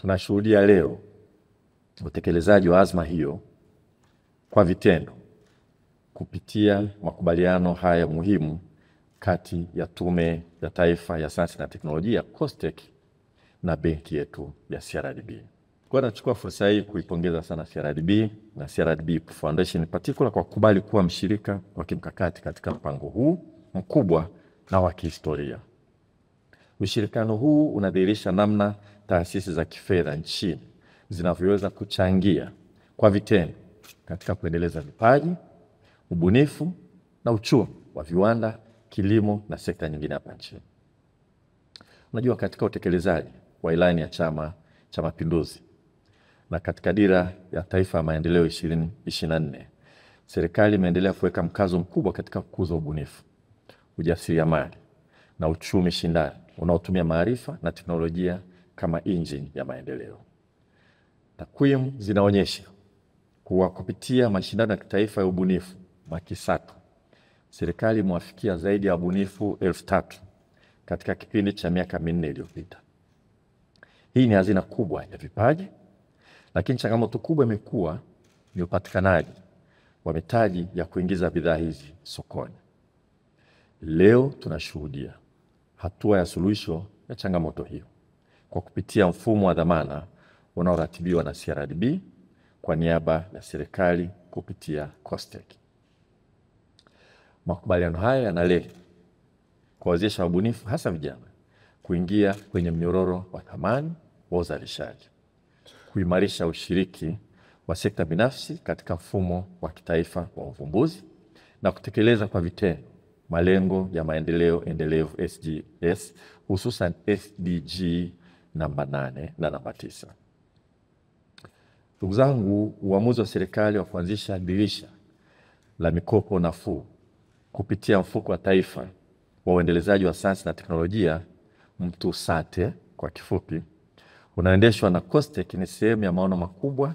tunashuhudia leo utekelezaji wa azma hiyo kwa vitendo kupitia makubaliano haya muhimu kati ya Tume ya Taifa ya Sayansi na Teknolojia COSTECH na benki yetu ya CRDB. Kwa nachukua fursa hii kuipongeza sana CRDB na CRDB Foundation in particular kwa kukubali kuwa mshirika wa kimkakati katika mpango huu mkubwa na wa kihistoria. Ushirikiano huu unadhihirisha namna taasisi za kifedha nchini zinavyoweza kuchangia kwa vitendo katika kuendeleza vipaji, ubunifu na uchumi wa viwanda, kilimo na sekta nyingine hapa nchini. Unajua, katika utekelezaji wa ilani ya Chama cha Mapinduzi na katika dira ya taifa ya maendeleo 2024, serikali imeendelea kuweka mkazo mkubwa katika kukuza ubunifu, ujasiriamali na uchumi shindani unaotumia maarifa na teknolojia kama engine ya maendeleo. Takwimu zinaonyesha kuwa kupitia mashindano ya kitaifa ya ubunifu MAKISATU, serikali imewafikia zaidi ya wabunifu 3,000 katika kipindi cha miaka 4 iliyopita. Hii ni hazina kubwa ya vipaji, lakini changamoto kubwa imekuwa ni upatikanaji wa mitaji ya kuingiza bidhaa hizi sokoni. Leo tunashuhudia hatua ya suluhisho ya changamoto hiyo kwa kupitia mfumo wa dhamana unaoratibiwa na CRDB kwa niaba ya serikali kupitia COSTECH. Makubaliano haya yanalenga kuwawezesha wabunifu hasa vijana kuingia kwenye mnyororo wa thamani wa uzalishaji, kuimarisha ushiriki wa sekta binafsi katika mfumo wa kitaifa wa uvumbuzi na kutekeleza kwa vitendo malengo ya maendeleo endelevu SDGs, hususan SDG namba 8 na namba 9. Ndugu zangu, uamuzi wa serikali wa kuanzisha dirisha la mikopo nafuu kupitia mfuko wa taifa wa uendelezaji wa sayansi na teknolojia MTUSATE kwa kifupi, unaendeshwa na COSTECH ni sehemu ya maono makubwa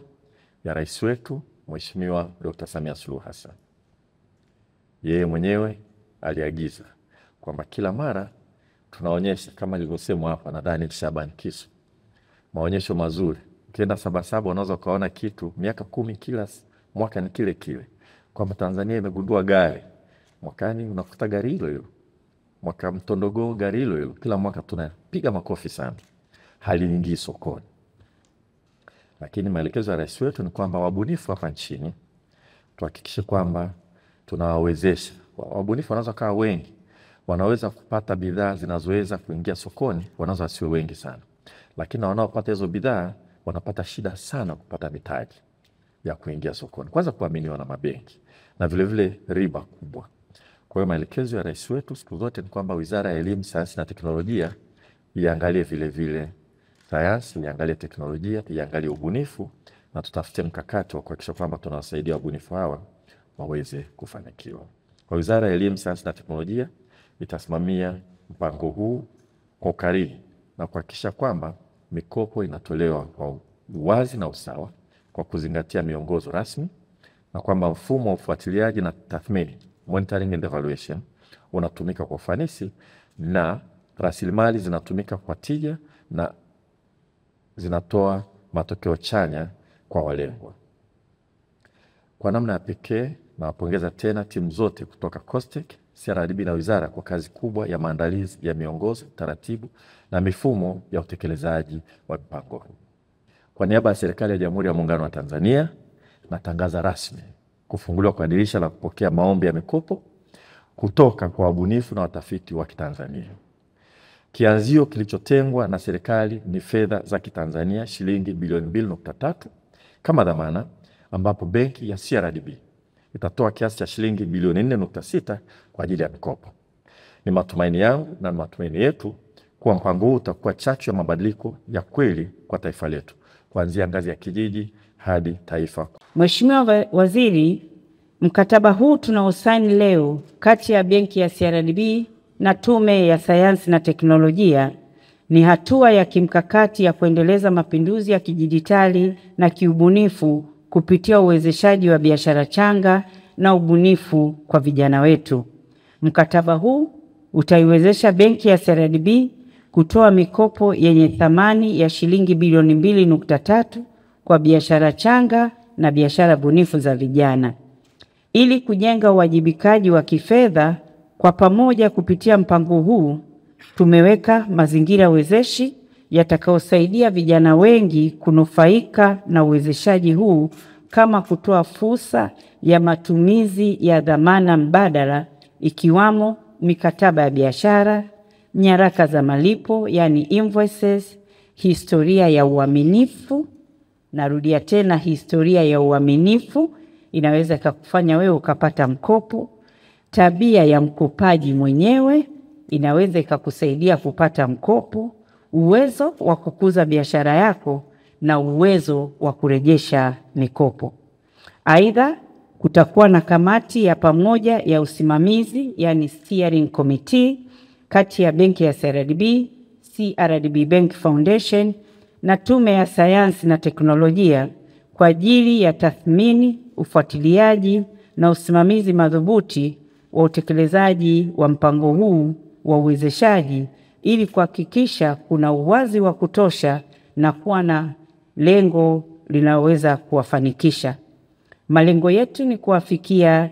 ya rais wetu Mheshimiwa Dr. Samia Suluhu Hassan. Yeye mwenyewe aliagiza kwamba kila mara tunaonyesha, kama nilivyosema hapa nadhani Shaban Kisu, maonyesho mazuri. Ukienda Sabasaba unaweza kuona kitu miaka 10 kila mwaka ni kile kile. Kwamba Tanzania imegundua gari, mwakani unakuta gari hilo hilo. Mwaka mtondogo gari hilo hilo. Kila mwaka tunapiga makofi sana. Haliingii sokoni. Lakini maelekezo ya rais wetu ni kwamba wabunifu hapa nchini tuhakikishe kwamba tunawawezesha. Wabunifu wanaweza kuwa wengi, wanaweza kupata bidhaa zinazoweza kuingia sokoni, wanaweza wasiwe wengi sana. Lakini wanaopata hizo bidhaa wanapata shida sana kupata mitaji ya kuingia sokoni. Kwanza kuaminiwa na mabenki na vile vile riba kubwa. Kwa hiyo maelekezo ya rais wetu siku zote ni kwamba Wizara ya Elimu, Sayansi na Teknolojia iangalie vile vile sayansi, iangalie teknolojia, iangalie ubunifu na tutafute mkakati wa kuhakikisha kwamba tunawasaidia wabunifu hawa waweze kufanikiwa. Kwa Wizara ya Elimu, Sayansi na Teknolojia itasimamia mpango huu kwa karibu na kuhakikisha kwamba mikopo inatolewa kwa uwazi na usawa kwa kuzingatia miongozo rasmi, na kwamba mfumo wa ufuatiliaji na tathmini, monitoring and evaluation, unatumika kwa ufanisi na rasilimali zinatumika kwa tija na zinatoa matokeo chanya kwa walengwa. Kwa namna ya pekee nawapongeza tena timu zote kutoka COSTECH, CRDB na wizara kwa kazi kubwa ya maandalizi ya miongozo, taratibu na mifumo ya utekelezaji wa mpango huu. Kwa niaba ya serikali ya Jamhuri ya Muungano wa Tanzania, natangaza rasmi kufunguliwa kwa dirisha la kupokea maombi ya mikopo kutoka kwa wabunifu na watafiti wa Kitanzania. Kianzio kilichotengwa na serikali ni fedha za Kitanzania shilingi bilioni 2.3 kama dhamana, ambapo benki ya CRDB itatoa kiasi cha shilingi bilioni 4.6 kwa ajili ya mikopo. Ni matumaini yangu na matumaini yetu kuwa mpango huu utakuwa chachu ya mabadiliko ya kweli kwa taifa letu, kuanzia ngazi ya kijiji hadi taifa. Mheshimiwa Waziri, mkataba huu tunaosaini leo kati ya benki ya CRDB na Tume ya Sayansi na Teknolojia ni hatua ya kimkakati ya kuendeleza mapinduzi ya kidijitali na kiubunifu kupitia uwezeshaji wa biashara changa na ubunifu kwa vijana wetu. Mkataba huu utaiwezesha benki ya CRDB kutoa mikopo yenye thamani ya shilingi bilioni 2.3 kwa biashara changa na biashara bunifu za vijana. Ili kujenga uwajibikaji wa kifedha kwa pamoja kupitia mpango huu, tumeweka mazingira wezeshi yatakayosaidia vijana wengi kunufaika na uwezeshaji huu, kama kutoa fursa ya matumizi ya dhamana mbadala ikiwamo mikataba ya biashara, nyaraka za malipo yani invoices, historia ya uaminifu. Narudia tena, historia ya uaminifu inaweza kukufanya wewe ukapata mkopo. Tabia ya mkopaji mwenyewe inaweza ikakusaidia kupata mkopo. Uwezo wa kukuza biashara yako na uwezo wa kurejesha mikopo. Aidha, kutakuwa na kamati ya pamoja ya usimamizi yani steering committee kati ya benki ya CRDB, CRDB Bank Foundation na Tume ya Sayansi na Teknolojia kwa ajili ya tathmini, ufuatiliaji na usimamizi madhubuti wa utekelezaji wa mpango huu wa uwezeshaji, ili kuhakikisha kuna uwazi wa kutosha na kuwa na lengo linaloweza kuwafanikisha. Malengo yetu ni kuwafikia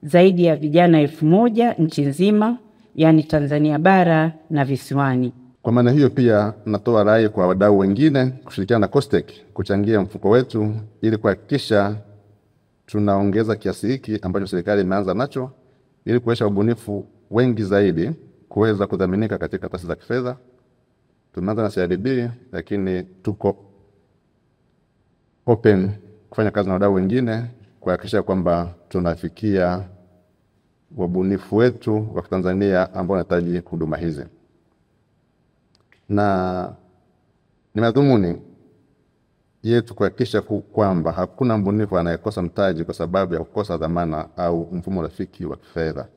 zaidi ya vijana 1000 nchi nzima, yani Tanzania bara na visiwani. Kwa maana hiyo pia natoa rai kwa wadau wengine kushirikiana na COSTECH kuchangia mfuko wetu ili kuhakikisha tunaongeza kiasi hiki ambacho serikali imeanza nacho, ili kuwezesha ubunifu wengi zaidi kuweza kudhaminika katika taasisi za kifedha. Tumeanza na CRDB, lakini tuko open kufanya kazi na wadau wengine kuhakikisha kwamba tunafikia wabunifu wetu wa Tanzania ambao wanahitaji huduma hizi. Na ni madhumuni yetu kuhakikisha kwamba hakuna mbunifu anayekosa mtaji kwa sababu ya kukosa dhamana au mfumo rafiki wa kifedha.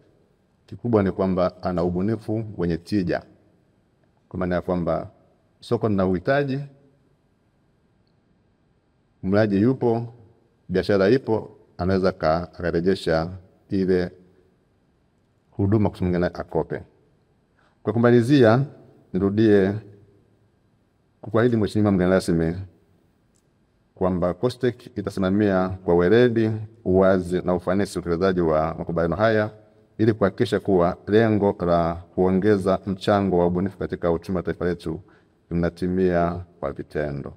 Kikubwa ni kwamba ana ubunifu wenye tija, kwa maana ya kwamba soko lina uhitaji, mlaji yupo, biashara ipo, anaweza akarejesha ile huduma kwa mwingine akope. Kwa kumalizia, nirudie kukuahidi Mheshimiwa mgeni rasmi kwamba COSTECH itasimamia kwa weledi, uwazi na ufanisi utekelezaji wa makubaliano haya ili kuhakikisha kuwa lengo la kuongeza mchango wa ubunifu katika uchumi wa taifa letu linatimia kwa vitendo.